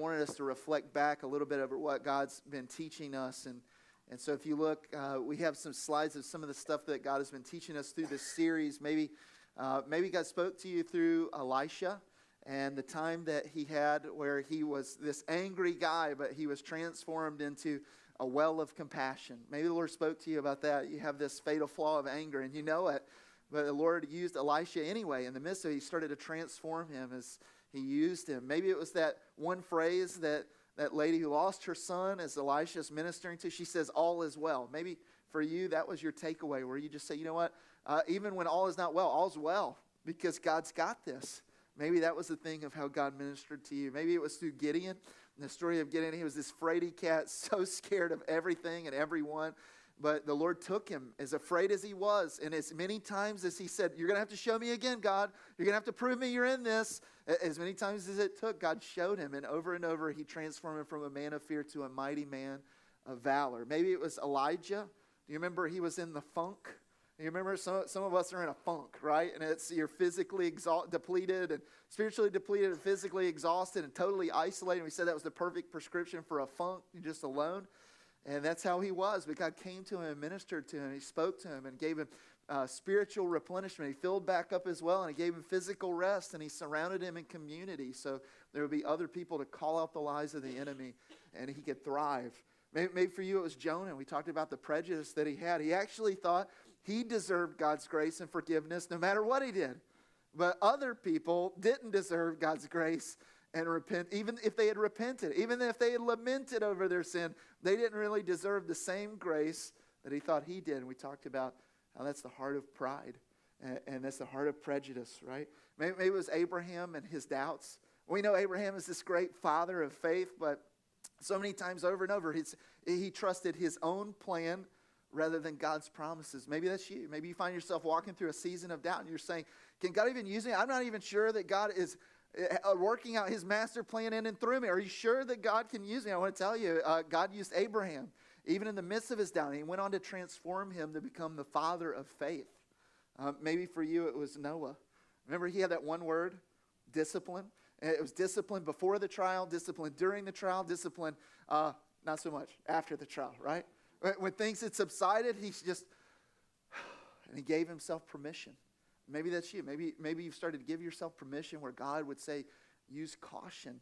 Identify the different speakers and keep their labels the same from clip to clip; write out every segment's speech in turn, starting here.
Speaker 1: wanted us to reflect back a little bit over what God's been teaching us. And so if you look, we have some slides of some of the stuff that God has been teaching us through this series. Maybe God spoke to you through Elisha and the time that he had where he was this angry guy, but he was transformed into a well of compassion. Maybe the Lord spoke to you about that. You have this fatal flaw of anger, and you know it. But the Lord used Elisha anyway. In the midst of it, he started to transform him as he used him. Maybe it was that one phrase that lady who lost her son as Elisha's ministering to, she says, all is well. Maybe for you, that was your takeaway where you just say, you know what? Even when all is not well, all's well because God's got this. Maybe that was the thing of how God ministered to you. Maybe it was through Gideon. In the story of Gideon, he was this fraidy cat, so scared of everything and everyone. But the Lord took him, as afraid as he was, and as many times as he said, you're going to have to show me again, God. You're going to have to prove me you're in this. As many times as it took, God showed him. And over, he transformed him from a man of fear to a mighty man of valor. Maybe it was Elijah. Do you remember he was in the funk? You remember some of us are in a funk, right? And you're physically depleted and spiritually depleted and physically exhausted and totally isolated. We said that was the perfect prescription for a funk. You're just alone. And that's how he was. But God came to him and ministered to him. He spoke to him and gave him spiritual replenishment. He filled back up as well, and he gave him physical rest, and he surrounded him in community. So there would be other people to call out the lies of the enemy, and he could thrive. Maybe for you it was Jonah. We talked about the prejudice that he had. He actually thought he deserved God's grace and forgiveness no matter what he did. But other people didn't deserve God's grace and repent, even if they had repented, even if they had lamented over their sin, they didn't really deserve the same grace that he thought he did. And we talked about how that's the heart of pride, and that's the heart of prejudice, right? Maybe it was Abraham and his doubts. We know Abraham is this great father of faith, but so many times over and over, he trusted his own plan rather than God's promises. Maybe that's you. Maybe you find yourself walking through a season of doubt, and you're saying, can God even use me? I'm not even sure that God is working out his master plan in and through me. Are you sure that God can use me? I want to tell you, God used Abraham, even in the midst of his doubt. He went on to transform him to become the father of faith. Maybe for you it was Noah. Remember he had that one word, discipline. It was discipline before the trial, discipline during the trial, discipline not so much after the trial, right? When things had subsided, and he gave himself permission. Maybe that's you. Maybe you've started to give yourself permission where God would say, use caution.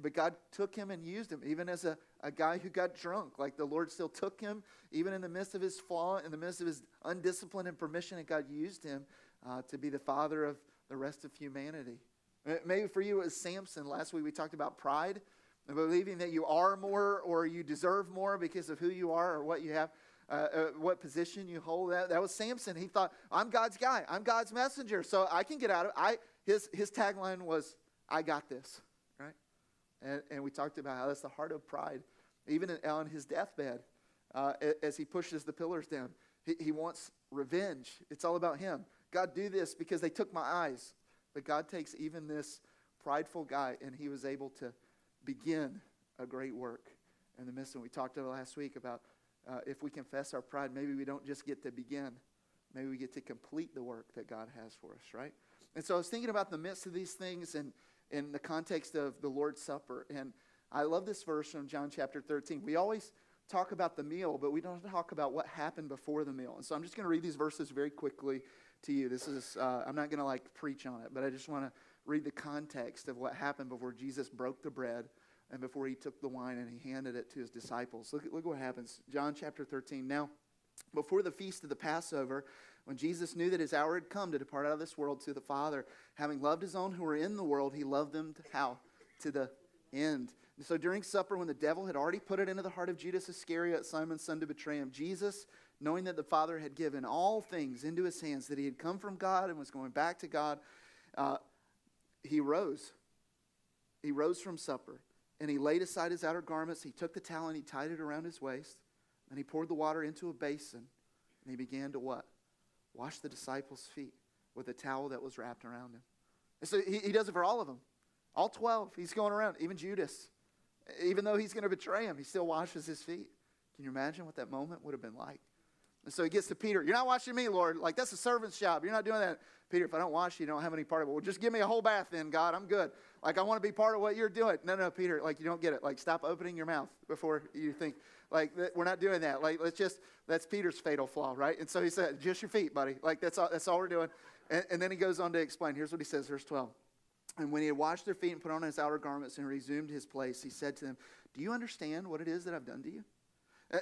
Speaker 1: But God took him and used him, even as a guy who got drunk. Like the Lord still took him, even in the midst of his flaw, in the midst of his undiscipline and permission, and God used him to be the father of the rest of humanity. Maybe for you it was Samson. Last week we talked about pride, and believing that you are more or you deserve more because of who you are or what you have. What position you hold. That was Samson. He thought, I'm God's guy. I'm God's messenger. So I can get out of it. His tagline was, I got this. Right? And we talked about how that's the heart of pride. Even on his deathbed, as he pushes the pillars down, he wants revenge. It's all about him. God, do this because they took my eyes. But God takes even this prideful guy, and he was able to begin a great work in the midst of it. We talked about last week about if we confess our pride, maybe we don't just get to begin. Maybe we get to complete the work that God has for us, right? And so I was thinking about the midst of these things and in the context of the Lord's Supper. And I love this verse from John chapter 13. We always talk about the meal, but we don't talk about what happened before the meal. And so I'm just going to read these verses very quickly to you. This is, I'm not going to preach on it, but I just want to read the context of what happened before Jesus broke the bread and before he took the wine and he handed it to his disciples. Look what happens. John chapter 13. Now, before the feast of the Passover, when Jesus knew that his hour had come to depart out of this world to the Father, having loved his own who were in the world, he loved them to how? To the end. And so during supper, when the devil had already put it into the heart of Judas Iscariot, Simon's son, to betray him, Jesus, knowing that the Father had given all things into his hands, that he had come from God and was going back to God, he rose. He rose from supper. And he laid aside his outer garments. He took the towel and he tied it around his waist. And he poured the water into a basin. And he began to what? Wash the disciples' feet with a towel that was wrapped around him. And so he does it for all of them. All 12. He's going around. Even Judas. Even though he's going to betray him, he still washes his feet. Can you imagine what that moment would have been like? And so he gets to Peter. You're not washing me, Lord. Like, that's a servant's job. You're not doing that. Peter, if I don't wash you, you don't have any part of it. Well, just give me a whole bath then, God. I'm good. Like, I want to be part of what you're doing. No, Peter, like, you don't get it. Like, stop opening your mouth before you think. Like, we're not doing that. Like, that's Peter's fatal flaw, right? And so he said, just your feet, buddy. Like, that's all we're doing. And then he goes on to explain. Here's what he says, verse 12. And when he had washed their feet and put on his outer garments and resumed his place, he said to them, do you understand what it is that I've done to you?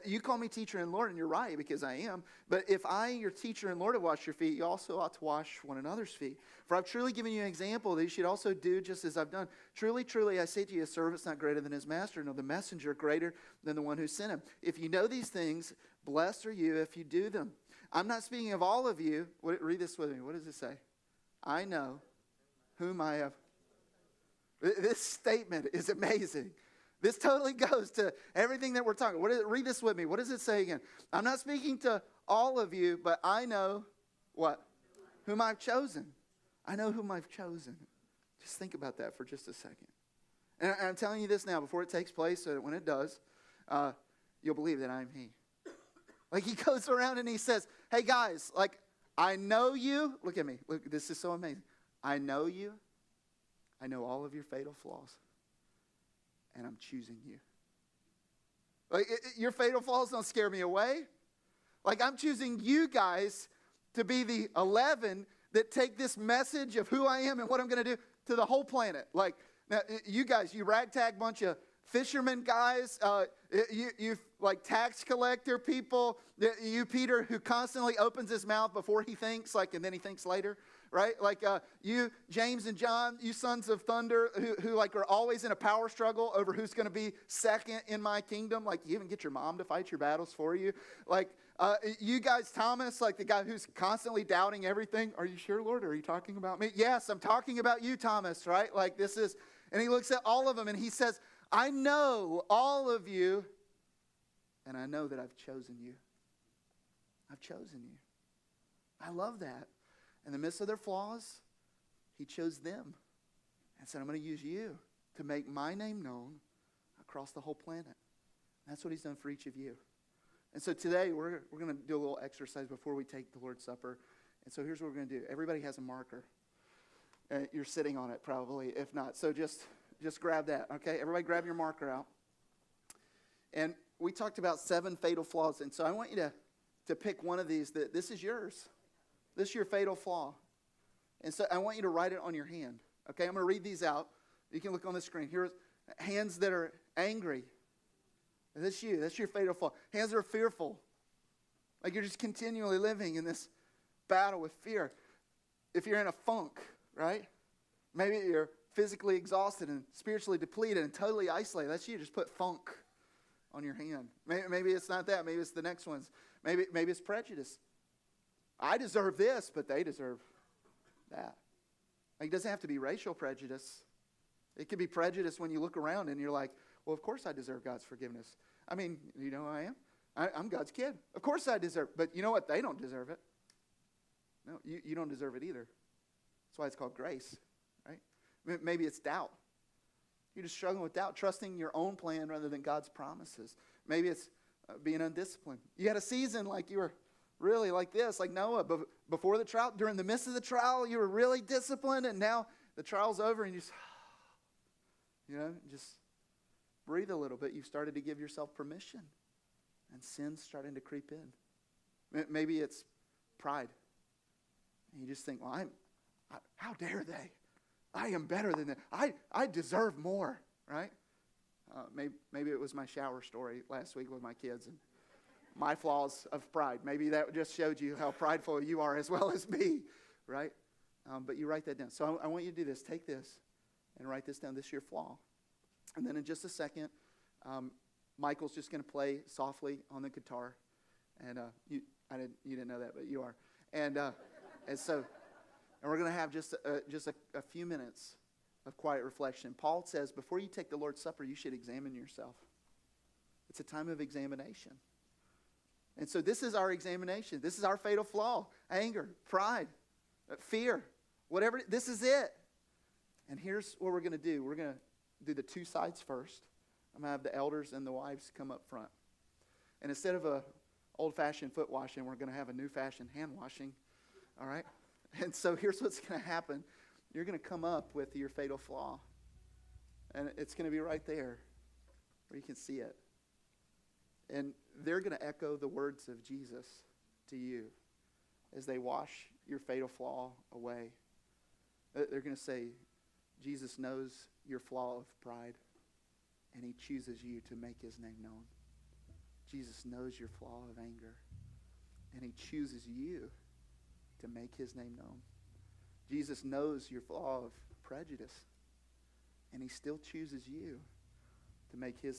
Speaker 1: You call me teacher and Lord, and you're right, because I am. But if I, your teacher and Lord, have washed your feet, you also ought to wash one another's feet. For I've truly given you an example that you should also do just as I've done. Truly, truly, I say to you, a servant's not greater than his master, nor the messenger greater than the one who sent him. If you know these things, blessed are you if you do them. I'm not speaking of all of you. Read this with me. What does it say? I know whom I have. This statement is amazing. This totally goes to everything that we're talking about. Read this with me. What does it say again? I'm not speaking to all of you, but I know what? Whom I've chosen. I know whom I've chosen. Just think about that for just a second. And I'm telling you this now before it takes place, so that when it does, you'll believe that I'm he. Like, he goes around and he says, hey guys, like, I know you. Look at me. Look, this is so amazing. I know you. I know all of your fatal flaws. And I'm choosing you. Like, your fatal flaws don't scare me away. Like, I'm choosing you guys to be the 11 that take this message of who I am and what I'm going to do to the whole planet. Like, now, you guys, you ragtag bunch of fishermen guys, you like tax collector people, you Peter who constantly opens his mouth before he thinks, like, and then he thinks later. Right? Like you, James and John, you sons of thunder who like are always in a power struggle over who's going to be second in my kingdom. Like, you even get your mom to fight your battles for you. Like you guys, Thomas, like the guy who's constantly doubting everything. Are you sure, Lord? Are you talking about me? Yes, I'm talking about you, Thomas, right? Like this is, and he looks at all of them and he says, I know all of you and I know that I've chosen you. I've chosen you. I love that. In the midst of their flaws, he chose them and said, I'm going to use you to make my name known across the whole planet. And that's what he's done for each of you. And so today, we're going to do a little exercise before we take the Lord's Supper. And so here's what we're going to do. Everybody has a marker. You're sitting on it probably, if not. So just grab that, okay? Everybody grab your marker out. And we talked about 7 fatal flaws. And so I want you to pick one of these. That this is yours. This is your fatal flaw. And so I want you to write it on your hand. Okay, I'm going to read these out. You can look on the screen. Here's hands that are angry. That's you. That's your fatal flaw. Hands that are fearful. Like you're just continually living in this battle with fear. If you're in a funk, right? Maybe you're physically exhausted and spiritually depleted and totally isolated. That's you. Just put funk on your hand. Maybe it's not that. Maybe it's the next ones. Maybe it's prejudice. I deserve this, but they deserve that. Like, it doesn't have to be racial prejudice. It could be prejudice when you look around and you're like, well, of course I deserve God's forgiveness. I mean, you know who I am? I'm God's kid. Of course I deserve it. But you know what? They don't deserve it. No, you don't deserve it either. That's why it's called grace, right? Maybe it's doubt. You're just struggling with doubt, trusting your own plan rather than God's promises. Maybe it's being undisciplined. You had a season like you were really like this, like Noah, before the trial, during the midst of the trial, you were really disciplined, and now the trial's over, and just breathe a little bit. You've started to give yourself permission, and sin's starting to creep in. Maybe it's pride, and you just think, well, how dare they? I am better than them. I deserve more, right? Maybe it was my shower story last week with my kids, and my flaws of pride. Maybe that just showed you how prideful you are as well as me, right? But you write that down. So I want you to do this. Take this and write this down. This is your flaw. And then in just a second, Michael's just going to play softly on the guitar. And you didn't know that, but you are. And we're going to have just a few minutes of quiet reflection. Paul says, before you take the Lord's Supper, you should examine yourself. It's a time of examination. And so this is our examination. This is our fatal flaw. Anger, pride, fear, whatever. This is it. And here's what we're going to do. We're going to do the 2 sides first. I'm going to have the elders and the wives come up front. And instead of old-fashioned foot washing. We're going to have a new-fashioned hand washing. All right? And so here's what's going to happen. You're going to come up with your fatal flaw. And it's going to be right there where you can see it. And they're going to echo the words of Jesus to you as they wash your fatal flaw away. They're going to say, Jesus knows your flaw of pride, and he chooses you to make his name known. Jesus knows your flaw of anger, and he chooses you to make his name known. Jesus knows your flaw of prejudice, and he still chooses you to make his